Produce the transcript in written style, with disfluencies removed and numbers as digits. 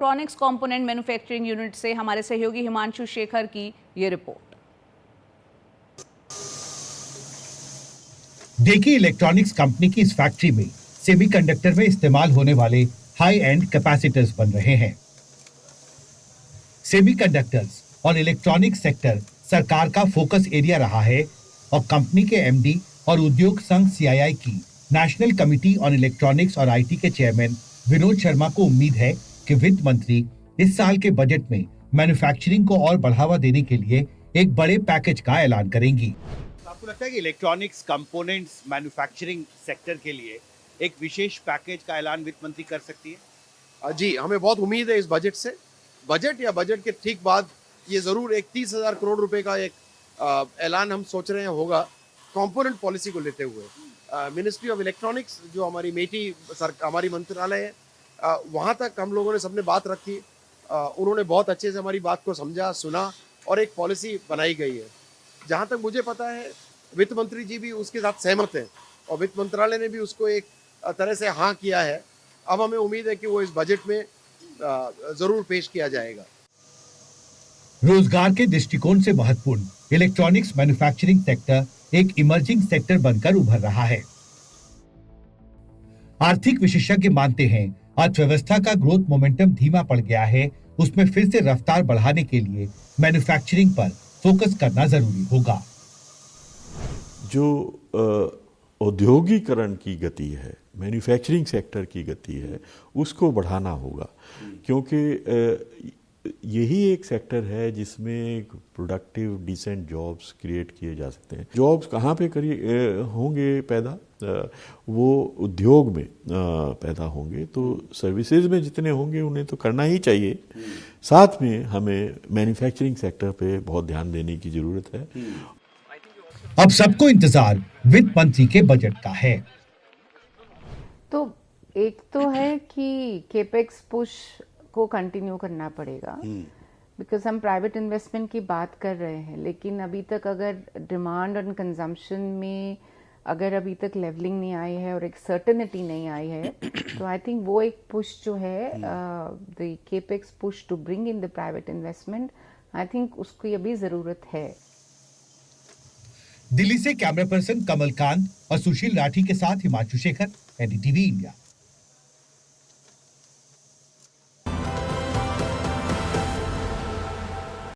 Electronics component manufacturing unit से हमारे सहयोगी हिमांशु शेखर की ये रिपोर्ट। देखिए, इलेक्ट्रॉनिक्स कंपनी की इस फैक्ट्री में सेमीकंडक्टर में इस्तेमाल होने वाले हाई एंड कैपेसिटर्स बन रहे हैं। सेमीकंडक्टर्स और इलेक्ट्रॉनिक सेक्टर सरकार का फोकस एरिया रहा है और कंपनी के एमडी और उद्योग संघ सीआईआई की नेशनल कमिटी ऑन इलेक्ट्रॉनिक्स और आईटी के चेयरमैन विनोद शर्मा को उम्मीद है कि वित्त मंत्री इस साल के बजट में मैन्युफैक्चरिंग को और बढ़ावा देने के लिए एक बड़े पैकेज का ऐलान करेंगी। आपको लगता है कि इलेक्ट्रॉनिक्स कंपोनेंट्स मैन्युफैक्चरिंग सेक्टर के लिए एक विशेष पैकेज का ऐलान वित्त मंत्री कर सकती है? जी, हमें बहुत उम्मीद है इस बजट से। बजट या बजट के ठीक बाद ये ज़रूर एक 30,000 करोड़ रुपए का एक ऐलान हम सोच रहे हैं होगा कंपोनेंट पॉलिसी को लेते हुए। मिनिस्ट्री ऑफ इलेक्ट्रॉनिक्स जो हमारी हमारी मंत्रालय है, वहाँ तक हम लोगों ने सबने बात रखी। उन्होंने बहुत अच्छे से हमारी बात को समझा, सुना और एक पॉलिसी बनाई गई है। जहाँ तक मुझे पता है वित्त मंत्री जी भी उसके साथ सहमत हैं और वित्त मंत्रालय ने भी उसको एक तरह से हाँ किया है। अब हमें उम्मीद है कि वो इस बजट में जरूर पेश किया जाएगा। रोजगार के दृष्टिकोण से महत्वपूर्ण इलेक्ट्रॉनिक्स मैन्युफैक्चरिंग सेक्टर एक इमर्जिंग सेक्टर बनकर उभर रहा है। आर्थिक विशेषज्ञ मानते हैं अर्थव्यवस्था का ग्रोथ मोमेंटम धीमा पड़ गया है, उसमें फिर से रफ्तार बढ़ाने के लिए मैन्युफैक्चरिंग पर फोकस करना जरूरी होगा। जो औद्योगिकरण की गति है, मैन्युफैक्चरिंग सेक्टर की गति है, उसको बढ़ाना होगा, क्योंकि यही एक सेक्टर है जिसमें प्रोडक्टिव डिसेंट जॉब्स क्रिएट किए जा सकते हैं। जॉब्स कहाँ पे होंगे पैदा? वो उद्योग में पैदा होंगे, तो सर्विसेज में जितने होंगे उन्हें तो करना ही चाहिए। साथ में हमें मैन्युफैक्चरिंग सेक्टर पे बहुत ध्यान देने की जरूरत है। अब सबको इंतजार वित्त मंत्री के बजट का है। तो एक तो है कि केपेक्स पुश को कंटिन्यू करना पड़ेगा, बिकॉज हम प्राइवेट इन्वेस्टमेंट की बात कर रहे हैं, लेकिन अभी तक अगर डिमांड और कंजम्पशन में अगर अभी तक लेवलिंग नहीं आई है और एक सर्टेनिटी नहीं आई है, तो आई थिंक वो एक पुश जो है the capex push to bring in the private investment, I think उसकी अभी जरूरत है। दिल्ली से कैमरा पर्सन कमलकांत और सुशील राठी के साथ हिमांशु शेखर, एनडीटीवी इंडिया।